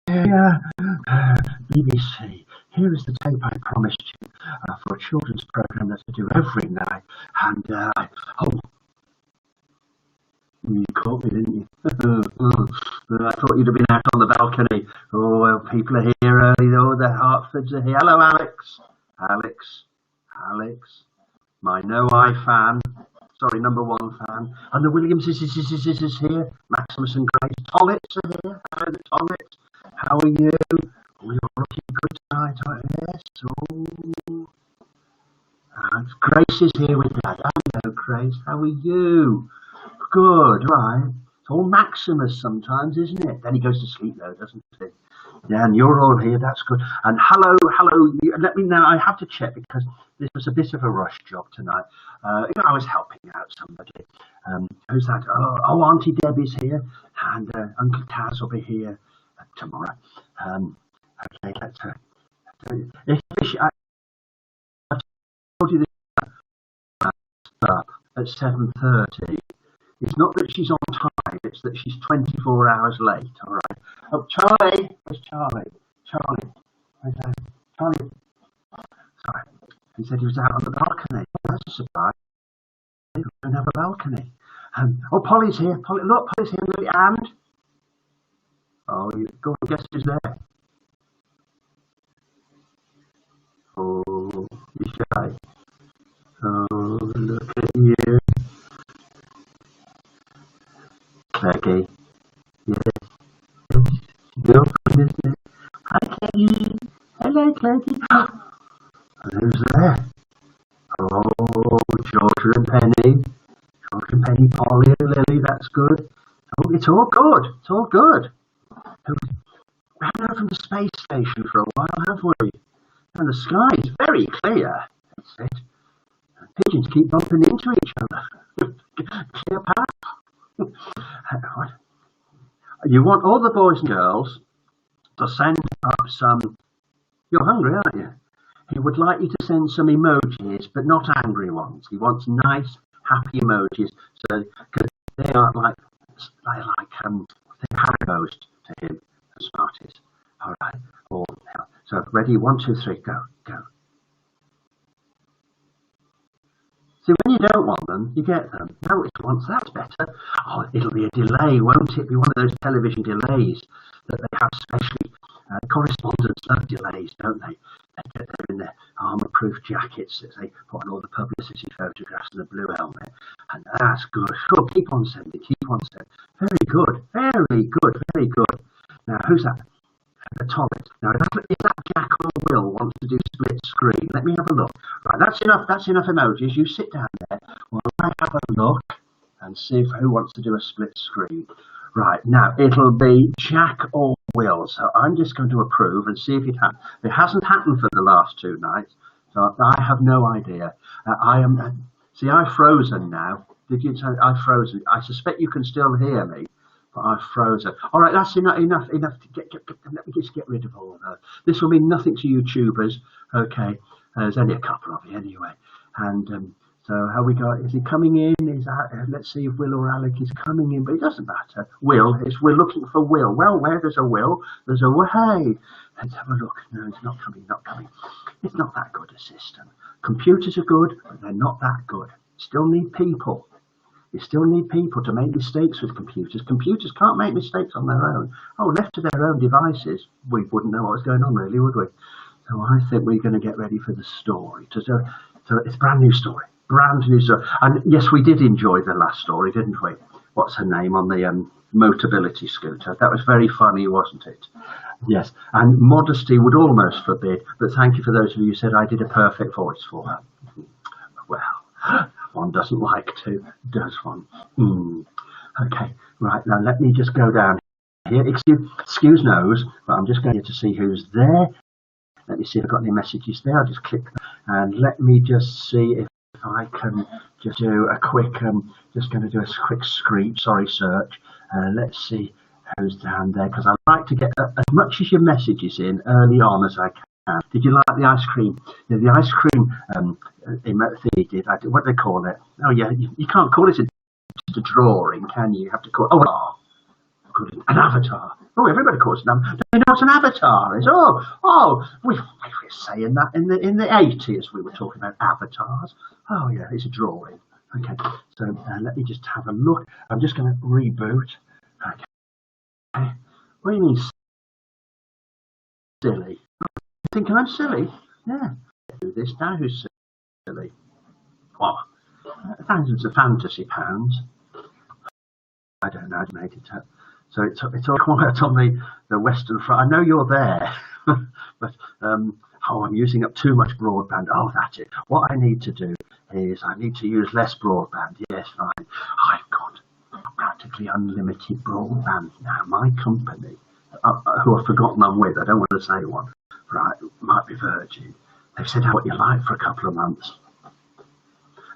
Here, BBC, here is the tape I promised you for a children's programme that I do every night. And, oh, you caught me, didn't you? I thought you'd have been out on the balcony. Oh, well, people are here early. Oh, the Hertfords are here. Hello, Alex. Alex. My no-eye fan. Sorry, number one fan. And the Williams is here. Maximus and Grace. Tollets are here. Hello, the Tollets. How are you? Oh, you're looking good tonight, aren't you? Yes. Oh. Grace is here with Dad. Hello, Grace. How are you? Good, right. It's all Maximus sometimes, isn't it? Then he goes to sleep though, doesn't he? Yeah, and you're all here. That's good. And hello. Let me know. I have to check because this was a bit of a rush job tonight. I was helping out somebody. Who's that? Oh, Auntie Debbie's here, and Uncle Taz will be here tomorrow. Okay, let's. I told you this at 7:30. It's not that she's on time, it's that she's 24 hours late, all right? Oh, Charlie! Where's Charlie? Where's Charlie? Sorry. He said he was out on the balcony. Oh, that's a surprise. We don't have a balcony. Oh, Polly's here. Polly, look, Polly's here. And? Oh, you go and guess who's there. Oh, you shy. Oh, look at you. Clacky. Yes. Girlfriend, isn't it? Hi, Clacky. Hello, Clacky. And who's there? Oh, Georgia and Penny. Polly and Lily, that's good. Oh, it's all good. We haven't heard from the space station for a while, have we? And the sky is very clear. That's it. Pigeons keep bumping into each other. Clear path. You want all the boys and girls to send up some. You're hungry, aren't you? He would like you to send some emojis, but not angry ones. He wants nice, happy emojis, so because they are like Haribos to him, the Smarties. All right. So ready? 1, 2, 3, go. See, when you don't want them, you get them. Now it's once, that's better. Oh, it'll be a delay, won't it? Be one of those television delays that they have specially. Correspondents love delays, don't they? They get there in their armour-proof jackets that they put on all the publicity photographs and the blue helmet. And that's good. Sure, keep on sending. Very good. Now, who's that? The Tollett. Now, if that Jack or Will wants to do split screen, let me have a look. Right, that's enough emojis. You sit down there while I have a look and see who wants to do a split screen. Right, now it'll be Jack or Will. So I'm just going to approve and see if it happens. It hasn't happened for the last 2 nights, so I have no idea. See, I've frozen now. Did you say I've frozen? I suspect you can still hear me. But I've frozen. All right, that's enough to let me just get rid of all of that. This will mean nothing to YouTubers. Okay, there's only a couple of you anyway. And so how we got? Is he coming in? Let's see if Will or Alec is coming in, but it doesn't matter. We're looking for Will. Well, where there's a Will, there's a way. Let's have a look. No, it's not coming. It's not that good a system. Computers are good, but they're not that good. Still need people. You still need people to make mistakes with computers. Computers can't make mistakes on their own. Oh, left to their own devices, we wouldn't know what was going on, really, would we? So I think we're going to get ready for the story. So it's a brand new story. And yes, we did enjoy the last story, didn't we? What's her name on the Motability scooter? That was very funny, wasn't it? Yes, and modesty would almost forbid, but thank you for those of you who said I did a perfect voice for her. Well, one doesn't like to, does one? Okay, right, now let me just go down here. Excuse knows, but I'm just going to see who's there. Let me see if I've got any messages there. I'll just click and let me just see if I can just do a quick, just going to do a quick search. Let's see who's down there, because I like to get as much of your messages in early on as I can. Did you like the ice cream? Yeah, the ice cream thing did. What do they call it? Oh yeah, you can't call it just a drawing, can you? You have to call it. good. An avatar. Oh, everybody calls it an avatar. Do you know what an avatar is? We were saying that in the 80s. We were talking about avatars. Oh yeah, it's a drawing. Okay, so let me just have a look. I'm just going to reboot. Okay. What do you mean silly? You think I'm silly? Yeah. Do this now. Who's silly? What? Thousands of fantasy pounds. I don't know. I made it up. So it's all quiet on the Western Front. I know you're there, but I'm using up too much broadband. Oh, that's it. What I need to do is I need to use less broadband. Yes, fine. I've got practically unlimited broadband now. My company, who I've forgotten I'm with, I don't want to say one, right, might be Virgin. They've said what you like for a couple of months.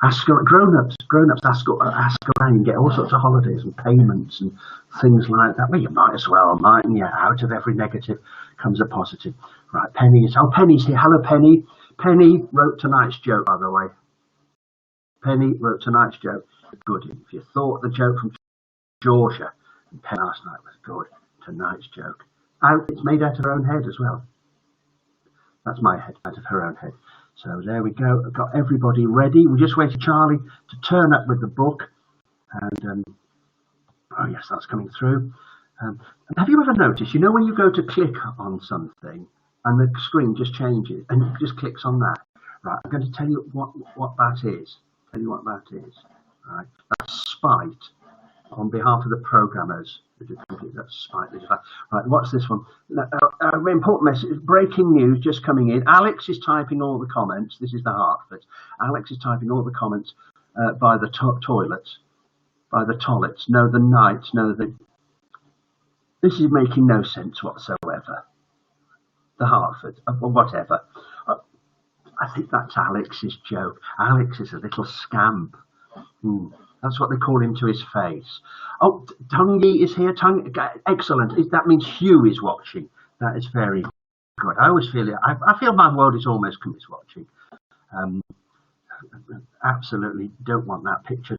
Ask grown-ups ask around and get all sorts of holidays and payments and things like that. Well, you might as well, mightn't you? Out of every negative comes a positive. Right, Penny's here. Hello, Penny. Penny wrote tonight's joke, by the way. Penny wrote tonight's joke. Good. If you thought the joke from Georgia and Penny last night was good, tonight's joke. It's made out of her own head as well. That's my head, out of her own head. So there we go. I've got everybody ready. We just waited for Charlie to turn up with the book. And, oh yes, that's coming through. And have you ever noticed, you know when you go to click on something and the screen just changes and it just clicks on that? Right, I'm going to tell you what that is. Tell you what that is. Right, that's spite on behalf of the programmers. That's spite. Right, what's this one? Important message. Breaking news just coming in. Alex is typing all the comments. This is the Hartford. Alex is typing all the comments by the toilets. By the toilets. No, the nights. No, the. This is making no sense whatsoever. The Hartford, or whatever. I think that's Alex's joke. Alex is a little scamp. That's what they call him to his face. Oh, Tungy is here. Excellent. That means Hugh is watching. That is very good. I always feel it. I feel my world is almost is watching. Absolutely don't want that picture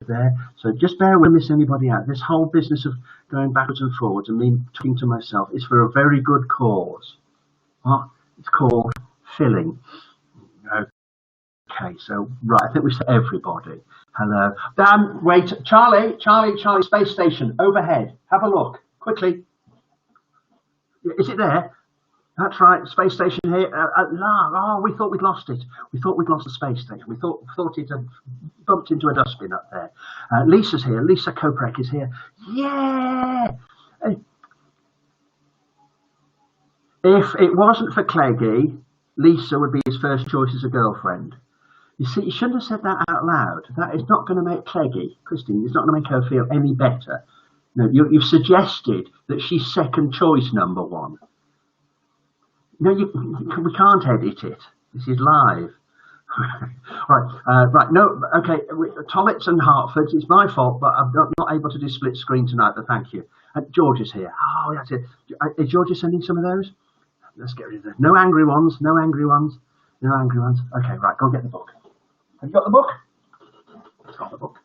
there. So just bear with me, miss anybody out. This whole business of going backwards and forwards and me talking to myself is for a very good cause. What? It's called filling. Okay, so right, I think we said everybody. Hello. Dan, wait, Charlie, space station overhead. Have a look quickly. Is it there? That's right, space station here. We thought we'd lost it. We thought we'd lost the space station. We thought it had bumped into a dustbin up there. Lisa's here. Lisa Koprek is here. Yeah. If it wasn't for Cleggy, Lisa would be his first choice as a girlfriend. You see, you shouldn't have said that out loud. That is not going to make Cleggy, Christine, it's not going to make her feel any better. No, you've suggested that she's second choice number one. No, we can't edit it. This is live. Right. No, okay. Tollets and Hartfords. It's my fault, but I'm not able to do split screen tonight. But thank you. George is here. Oh, that's it. Is Georgia sending some of those? Let's get rid of those. No angry ones. No angry ones. No angry ones. Okay, right. Go get the book. Have you got the book? I've got the book.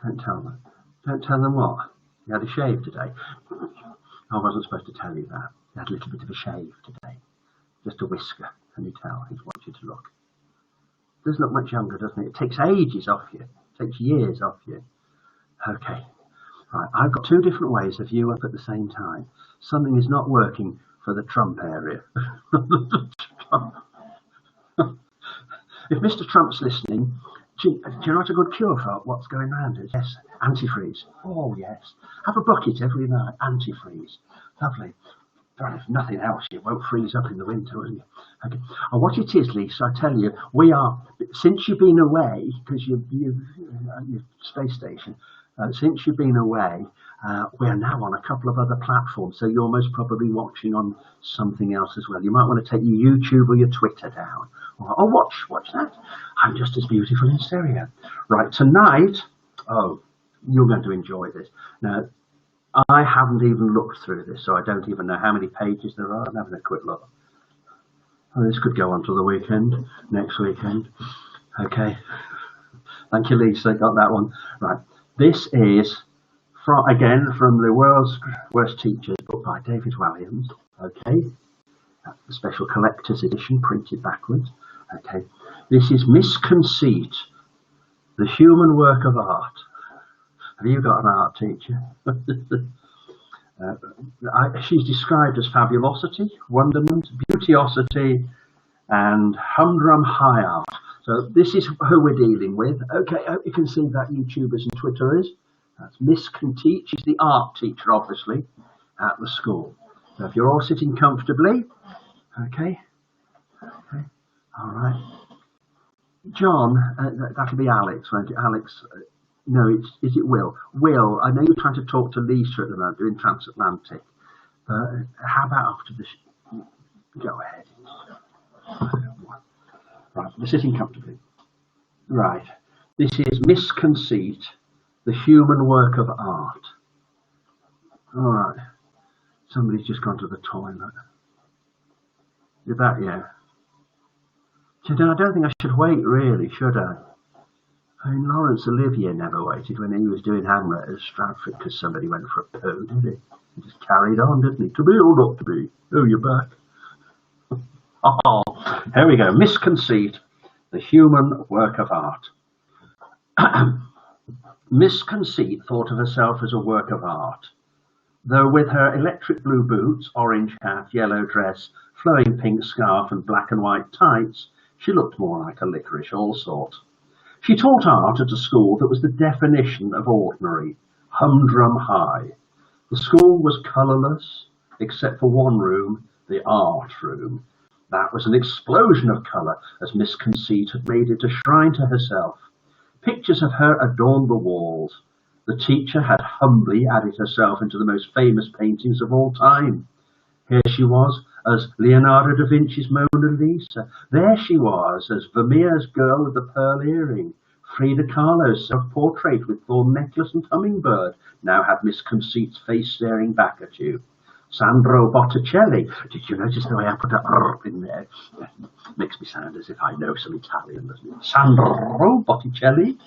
Don't tell them. Don't tell them what? You had a shave today. I wasn't supposed to tell you that. You had a little bit of a shave today. Just a whisker. Can you tell? He wants you to look. It doesn't look much younger, doesn't it? It takes ages off you. It takes years off you. Okay. Right. I've got two different ways of you up at the same time. Something is not working for the Trump area. If Mr. Trump's listening, do you know what a good cure for what's going around is? Yes, antifreeze. Oh, yes. Have a bucket every night, antifreeze. Lovely. If nothing else, you won't freeze up in the winter, will you? Okay. And what it is, Lisa, I tell you, we are, since you've been away, because you're space station, since you've been away, we are now on a couple of other platforms, so you're most probably watching on something else as well. You might want to take your YouTube or your Twitter down. Or watch that. I'm just as beautiful in stereo. Right, tonight, oh, you're going to enjoy this. Now, I haven't even looked through this, so I don't even know how many pages there are. I'm having a quick look. Oh, this could go on till the weekend, next weekend. Okay. Thank you, Lisa. Got that one. Right. This is from the World's Worst Teachers book by David Walliams. Okay. The special collector's edition, printed backwards. Okay. This is Misconceit, the human work of art. Have you got an art teacher? She's described as fabulosity, wonderment, beautiosity, and humdrum high art. So this is who we're dealing with. Okay, I hope you can see that, YouTubers and Twitterers. That's Misconceit. She's the art teacher, obviously, at the school. So if you're all sitting comfortably, okay, all right. John, that'll be Alex, won't it? Alex, no, is it Will? Will, I know you're trying to talk to Lisa at the moment, doing Transatlantic. How about after this? Go ahead. Right, we're sitting comfortably. Right, this is Misconceit, the human work of art. All right, somebody's just gone to the toilet. Is that you? I don't think I should wait, really, should I? I mean, Laurence Olivier never waited when he was doing Hamlet at Stratford because somebody went for a poo, did he? He just carried on, didn't he? To be or not to be? Oh, you're back. Oh, here we go. Misconceit, the human work of art. Misconceit thought of herself as a work of art, though with her electric blue boots, orange hat, yellow dress, flowing pink scarf and black and white tights, she looked more like a licorice allsort. She taught art at a school that was the definition of ordinary, humdrum high. The school was colourless, except for one room, the art room. That was an explosion of colour, as Misconceit had made it a shrine to herself. Pictures of her adorned the walls. The teacher had humbly added herself into the most famous paintings of all time. Here she was as Leonardo da Vinci's Mona Lisa. There she was as Vermeer's Girl with the Pearl Earring. Frida Kahlo's self-portrait with thorn necklace and hummingbird now had Misconceit's face staring back at you. Sandro Botticelli. Did you notice the way I put that R in there? Makes me sound as if I know some Italian, doesn't it? Sandro Botticelli.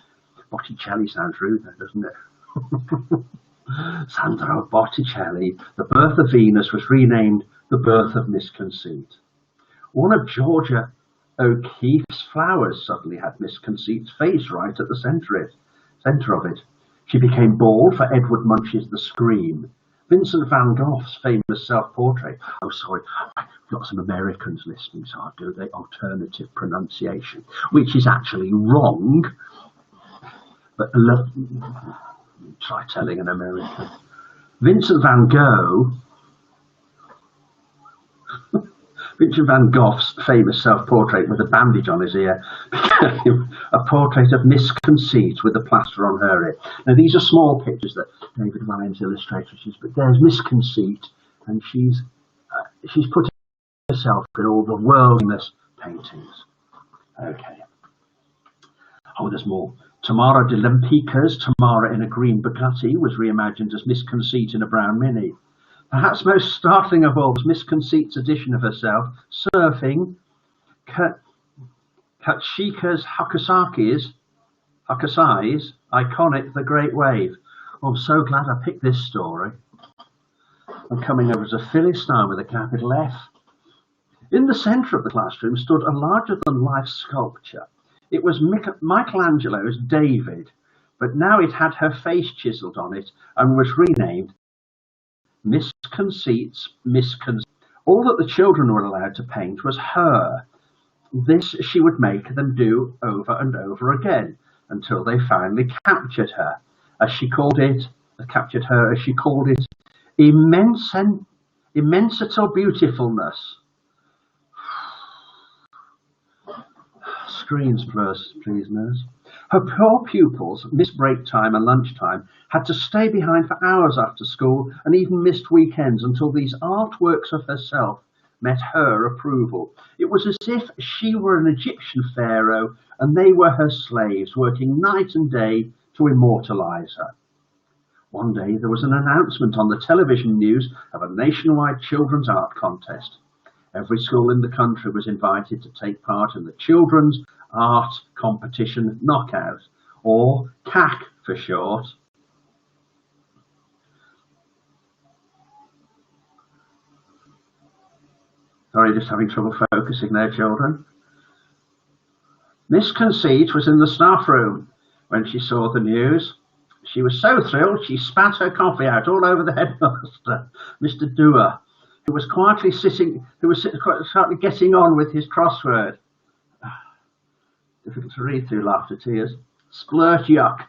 Botticelli sounds rude, doesn't it? Sandro Botticelli. The Birth of Venus was renamed The Birth of Misconceit. One of Georgia O'Keeffe's flowers suddenly had Misconceit's face right at the centre of it. She became bald for Edward Munch's The Scream. Vincent van Gogh's famous self-portrait. Oh, sorry, I've got some Americans listening, so I'll do the alternative pronunciation, which is actually wrong. But try telling an American. Vincent van Gogh's famous self-portrait with a bandage on his ear became a portrait of Misconceit with a plaster on her ear. Now, these are small pictures that David Walliams illustrated, but there's Misconceit, and she's put herself in all the worldliness paintings. Okay. Oh, there's more. Tamara de Lempica's Tamara in a green Bugatti was reimagined as Misconceit in a brown Mini. Perhaps most startling of all was Misconceit's edition of herself, surfing Katsushika's Hakusai's iconic The Great Wave. Oh, I'm so glad I picked this story. I'm coming over as a Philistine with a capital F. In the centre of the classroom stood a larger-than-life sculpture. It was Michelangelo's David, but now it had her face chiselled on it and was renamed Misconceit's Misconceit. All that the children were allowed to paint was her. This she would make them do over and over again until they finally captured her, as she called it, immensital beautifulness. Screens, please, nurse. Her poor pupils missed break time and lunchtime, had to stay behind for hours after school, and even missed weekends until these artworks of herself met her approval. It was as if she were an Egyptian pharaoh and they were her slaves, working night and day to immortalize her. One day there was an announcement on the television news of a nationwide children's art contest. Every school in the country was invited to take part in the Children's Art Competition Knockout, or CAC for short. Sorry, just having trouble focusing there, children. Miss Conceit was in the staff room when she saw the news. She was so thrilled she spat her coffee out all over the headmaster, Mr. Dewar, who was quietly getting on with his crossword. Difficult to read through laughter tears. Splurt yuck.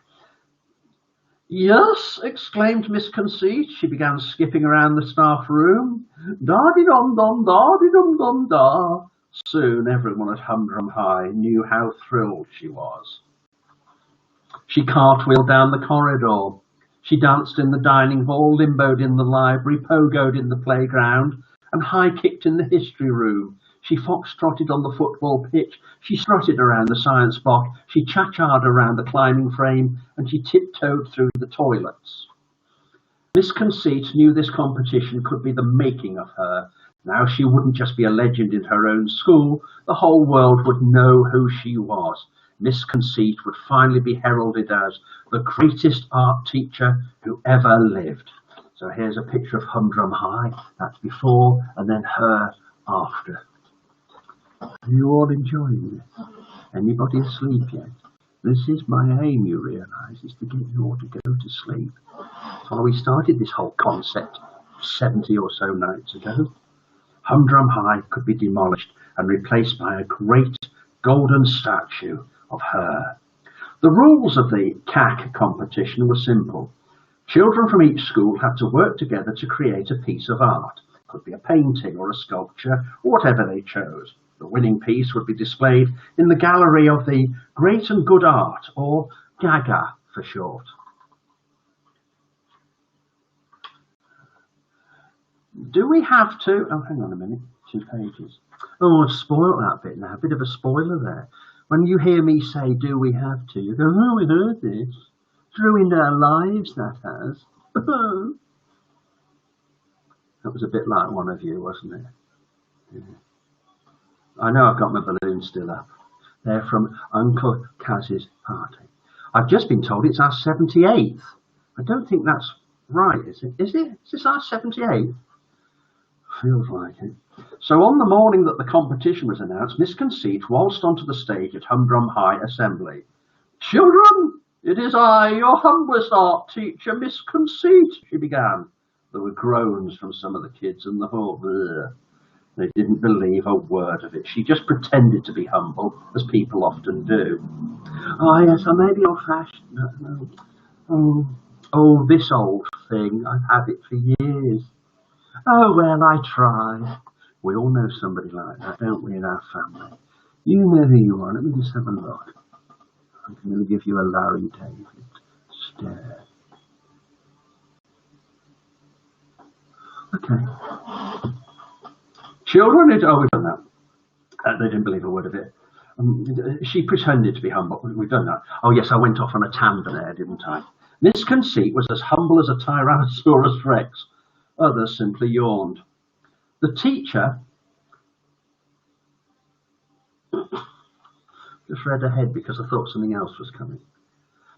Yes, exclaimed Miss Conceit. She began skipping around the staff room. Da-di-dum-dum, da-di-dum-dum, da. Soon everyone at Humdrum High knew how thrilled she was. She cartwheeled down the corridor. She danced in the dining hall, limboed in the library, pogoed in the playground, and high-kicked in the history room. She fox-trotted on the football pitch. She strutted around the science block. She cha-cha'd around the climbing frame, and she tiptoed through the toilets. Miss Conceit knew this competition could be the making of her. Now she wouldn't just be a legend in her own school. The whole world would know who she was. Miss Conceit would finally be heralded as the greatest art teacher who ever lived. So here's a picture of Humdrum High. That's before, and then her after. Are you all enjoying this? Anybody asleep yet? This is my aim, you realise, is to get you all to go to sleep. That's why we started this whole concept 70 or so nights ago. Humdrum High could be demolished and replaced by a great golden statue of her. The rules of the CAC competition were simple. Children from each school had to work together to create a piece of art. It could be a painting or a sculpture, or whatever they chose. The winning piece would be displayed in the gallery of the Great and Good Art, or GAGA for short. Do we have to... Oh, hang on a minute. 2 pages. Oh, I've spoiled that bit now. A bit of a spoiler there. When you hear me say, do we have to, you go, oh, we heard this. It's ruined our lives, that has. That was a bit like one of you, wasn't it? Yeah. I know I've got my balloons still up. They're from Uncle Kaz's party. I've just been told it's our 78th. I don't think that's right, is it? Is it? Is this our 78th? Feels like it. So on the morning that the competition was announced, Miss Conceit waltzed onto the stage at Humdrum High Assembly. Children, it is I, your humblest art teacher, Miss Conceit, she began. There were groans from some of the kids in the hall. Ugh. They didn't believe a word of it. She just pretended to be humble, as people often do. Oh, yes, I may be old-fashioned. Oh, this old thing. I've had it for years. Oh, well, I try. We all know somebody like that, don't we, in our family? You know who you are. Let me just have a look. I'm going to give you a Larry David stare. Okay. Children, we've done that. They didn't believe a word of it. She pretended to be humble. We've done that. Oh, yes, I went off on a tangent there, didn't I? Miss Conceit was as humble as a Tyrannosaurus Rex. Others simply yawned. The teacher just read ahead because I thought something else was coming.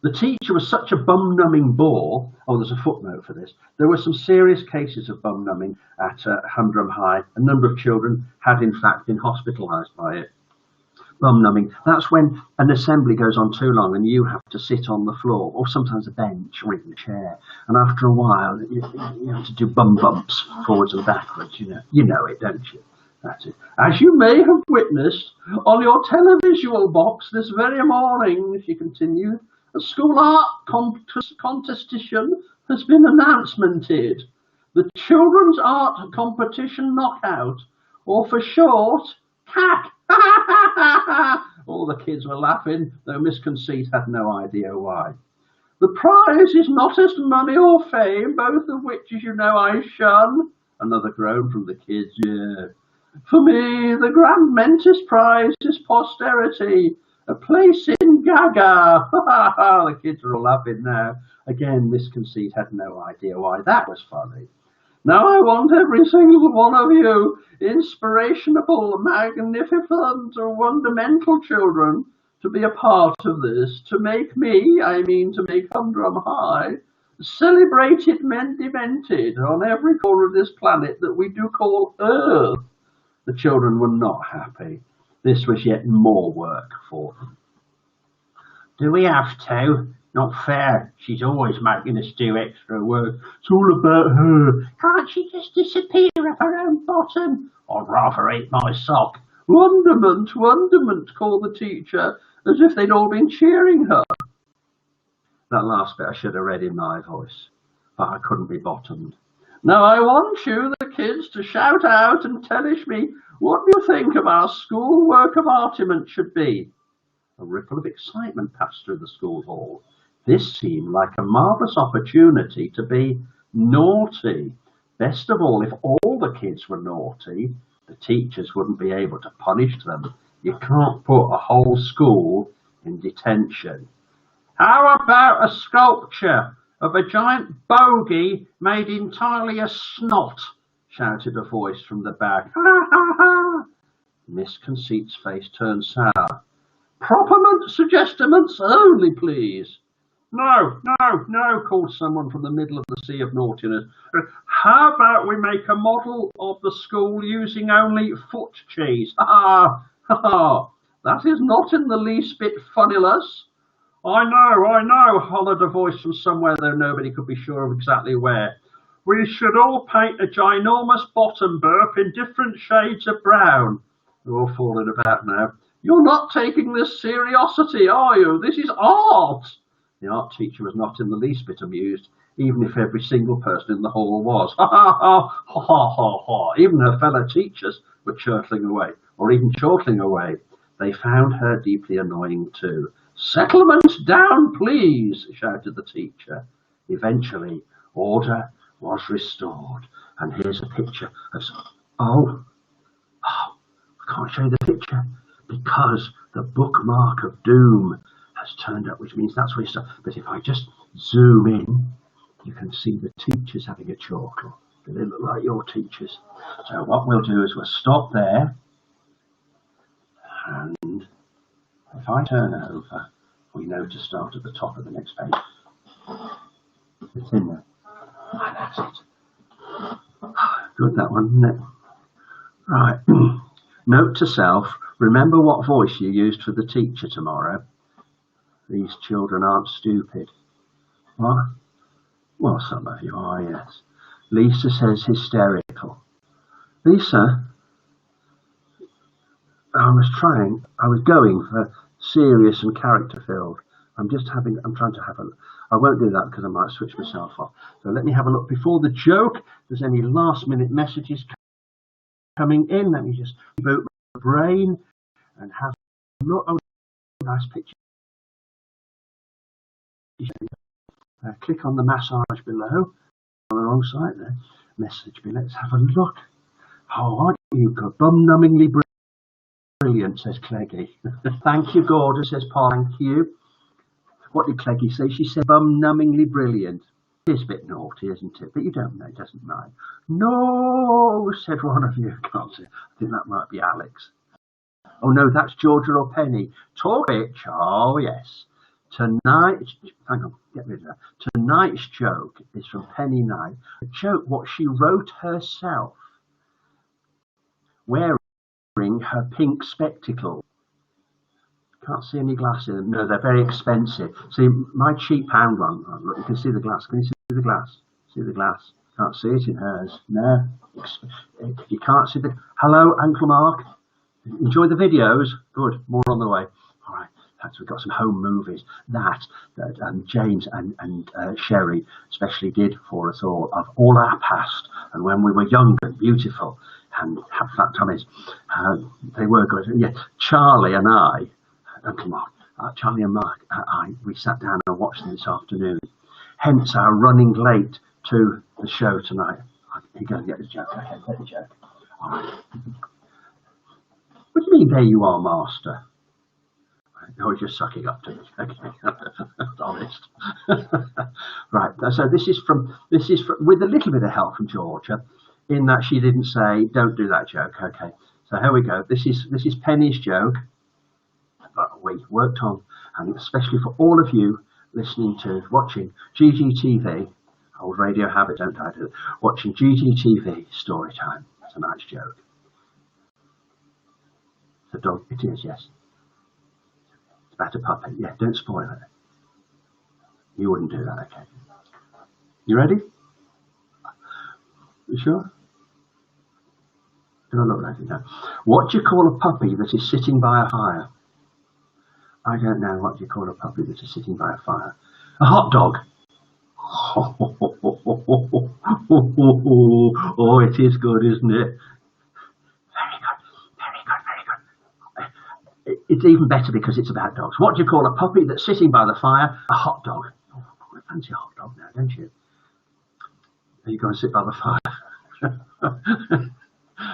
The teacher was such a bum-numbing bore. Oh, there's a footnote for this. There were some serious cases of bum-numbing at Humdrum High. A number of children had, in fact, been hospitalised by it. Bum-numbing. That's when an assembly goes on too long and you have to sit on the floor, or sometimes a bench or even a chair. And after a while, you have to do bum bumps forwards and backwards. You know it, don't you? That's it. As you may have witnessed on your televisual box this very morning, she continued, a school art contestation has been announcemented. The Children's Art Competition Knockout, or for short, CAC. All the kids were laughing, though Miss Conceit had no idea why. The prize is not as money or fame, both of which, as you know, I shun. Another groan from the kids, yeah. For me, the grand mentis prize is posterity. A place in Gaga. The kids are all laughing now. Again, Miss Conceit had no idea why that was funny. Now I want every single one of you, inspirational, magnificent, wondermental children, to be a part of this, to make me, I mean to make Humdrum High, celebrated men demented on every corner of this planet that we do call Earth. The children were not happy. This was yet more work for them. Do we have to? Not fair. She's always making us do extra work. It's all about her. Can't she just disappear up her own bottom? I'd rather eat my sock. Wonderment, wonderment, called the teacher, as if they'd all been cheering her. That last bit I should have read in my voice, but I couldn't be bottomed. Now I want you, the kids, to shout out and tell me what you think of our school work of artiment should be. A ripple of excitement passed through the school hall. This seemed like a marvellous opportunity to be naughty. Best of all, if all the kids were naughty, the teachers wouldn't be able to punish them. You can't put a whole school in detention. How about a sculpture of a giant bogey made entirely of snot? Shouted a voice from the back. Ha ha ha! Miss Conceit's face turned sour. Properment suggestiments only, please. No, no, no, called someone from the middle of the sea of naughtiness. How about we make a model of the school using only foot cheese? Ha ha! That is not in the least bit funniless. I know, hollered a voice from somewhere, though nobody could be sure of exactly where. We should all paint a ginormous bottom burp in different shades of brown. They're all falling about now. You're not taking this seriously, are you? This is art. The art teacher was not in the least bit amused, even if every single person in the hall was. Ha ha ha, ha ha ha ha. Even her fellow teachers were chortling away, or even chortling away. They found her deeply annoying too. Settlement down, please, shouted the teacher. Eventually, order was restored. And here's a picture of... Oh, I can't show you the picture because the bookmark of doom has turned up, which means that's where you start. But if I just zoom in, you can see the teachers having a chortle. They look like your teachers. So what we'll do is we'll stop there. And if I turn over, we know to start at the top of the next page. It's in there. And that's it. Good, that one, isn't it? Right. Note to self, remember what voice you used for the teacher tomorrow. These children aren't stupid. What? Well, some of you are, yes. Lisa says hysterical. Lisa, I was going for serious and character filled. I'm trying to have a look. I won't do that because I might switch myself off. So let me have a look before the joke. If there's any last minute messages coming in, let me just reboot my brain and have a look. Oh, nice picture. Click on the massage below on the wrong side there. Message me. Let's have a look. Oh, aren't you good? Bum-numbingly brilliant, says Cleggy. Thank you, Gordon, says Paul. Thank you. What did Cleggy say? She said bum-numbingly brilliant. It is a bit naughty, isn't it? But you don't know, it doesn't mind. No, said one of you. Can't see. I think that might be Alex. Oh no, that's Georgia or Penny. Talk bitch. Oh yes. Tonight, hang on, get rid of that. Tonight's joke is from Penny Knight. A joke what she wrote herself, wearing her pink spectacles. Can't see any glass in them. No, they're very expensive. See, my cheap pound one. Look, you can see the glass. Can you see the glass? See the glass? Can't see it in hers. No, you can't see the. Hello, Uncle Mark. Enjoy the videos. Good. More on the way. All right. So we've got some home movies that James and Sherry especially did for us all, of all our past and when we were young and beautiful and had flat tummies. They were good. Yeah, Charlie and I, Uncle Mark, Charlie and Mark, we sat down and watched them this afternoon. Hence our running late to the show tonight. You're going to get the joke. Okay, get the joke. All right. What do you mean, there you are, master? No, he's just sucking up to me. Okay, that's honest. Right. So this is from with a little bit of help from Georgia, in that she didn't say don't do that joke. Okay. So here we go. This is Penny's joke. we worked on, and especially for all of you listening to, watching GGTV, old radio habit, don't I do it, watching GGTV story time. That's a nice joke. The dog, it is, yes. It's about a puppy. Yeah, don't spoil it. You wouldn't do that, okay. You ready? You sure? Do I look like it now? What do you call a puppy that is sitting by a fire? I don't know. What do you call a puppy that is sitting by a fire? A hot dog. Oh, it is good, isn't it? Very good, very good, very good. It's even better because it's about dogs. What do you call a puppy that's sitting by the fire? A hot dog. Oh, I fancy a hot dog now, don't you? You go and sit by the fire.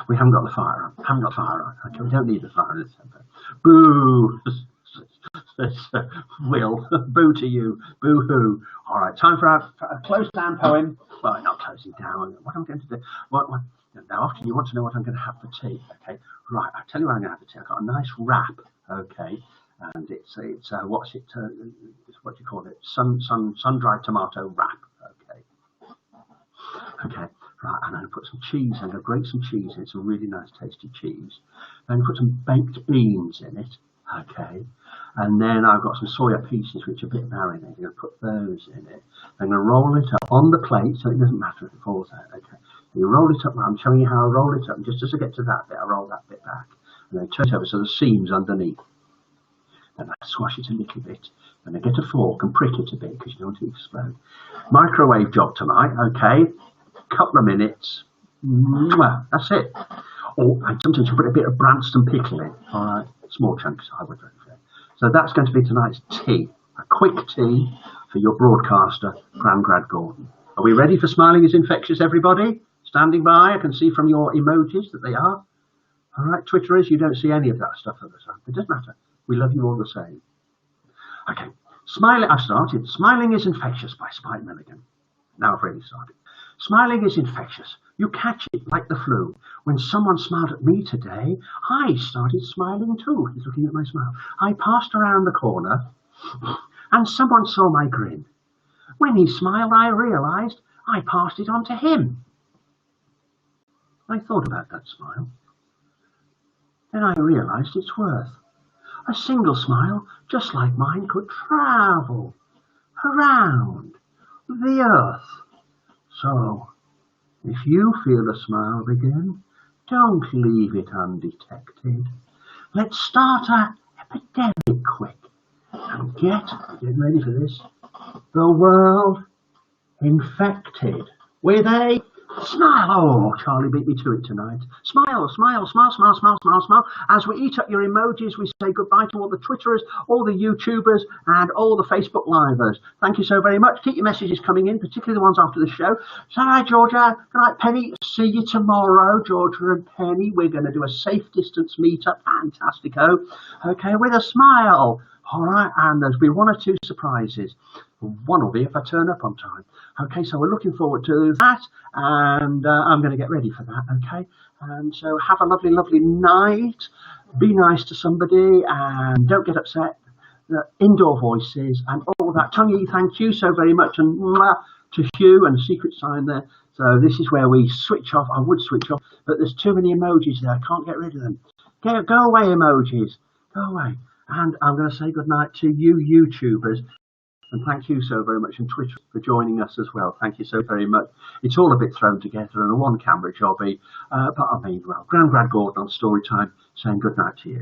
We haven't got the fire on. Haven't got fire on. Okay, we don't need the fire in this temper. Boo! Will. Boo to you. Boo hoo. All right, time for our close down poem. Well, not closing down. What I'm going to do. Now, often you want to know what I'm going to have for tea. Okay, right. I'll tell you what I'm going to have for tea. I've got a nice wrap. Okay, and it's what's it? What do you call it? Sun dried tomato wrap. Okay. Okay. Right, and I'm going to put some cheese. I'm going to grate some cheese in, some really nice tasty cheese. I'm going to put some baked beans in it. Okay, and then I've got some soya pieces which are a bit marinated. I'm going to put those in it. I'm going to roll it up on the plate so it doesn't matter if it falls out. Okay, you roll it up. I'm showing you how I roll it up. And just as I get to that bit, I roll that bit back, and then turn it over so the seams underneath. And I squash it a little bit. And I get a fork and prick it a bit because you don't want it to explode. Microwave job tonight. Okay, couple of minutes. That's it. Or sometimes you put a bit of Branston pickle in. All right. Small chunks, I would recommend. So that's going to be tonight's tea. A quick tea for your broadcaster, Grandad Gordon. Are we ready for Smiling is Infectious, everybody? Standing by, I can see from your emojis that they are. All right, Twitterers, you don't see any of that stuff at the time. It doesn't matter. We love you all the same. Okay, I've started. Smiling is Infectious by Spike Milligan. Now I've really started. Smiling is infectious. You catch it like the flu. When someone smiled at me today, I started smiling too. He's looking at my smile. I passed around the corner and someone saw my grin. When he smiled, I realized I passed it on to him. I thought about that smile. Then I realized its worth. A single smile, just like mine, could travel around the earth. So, if you feel a smile begin, don't leave it undetected. Let's start an epidemic quick and getting ready for this, the world infected with a smile. Oh, Charlie beat me to it tonight. Smile, smile, smile, smile, smile, smile, smile. As we eat up your emojis, we say goodbye to all the Twitterers, all the YouTubers, and all the Facebook Livers. Thank you so very much. Keep your messages coming in, particularly the ones after the show. Say hi, Georgia. Good night, Penny. See you tomorrow, Georgia and Penny. We're going to do a safe distance meetup. Fantastico. Okay, with a smile. All right, and there'll be one or two surprises. One will be if I turn up on time. Okay, so we're looking forward to that, and I'm going to get ready for that, okay? And so have a lovely, lovely night. Be nice to somebody, and don't get upset. Indoor voices and all that. Tongue, thank you so very much, and to Hugh and Secret Sign there. So this is where we switch off. I would switch off, but there's too many emojis there. I can't get rid of them. Go away, emojis. Go away. And I'm going to say goodnight to you YouTubers. And thank you so very much, and Twitter for joining us as well. Thank you so very much. It's all a bit thrown together in a one-camera jobby. But I mean, well, Grandad Gordon on Storytime saying goodnight to you.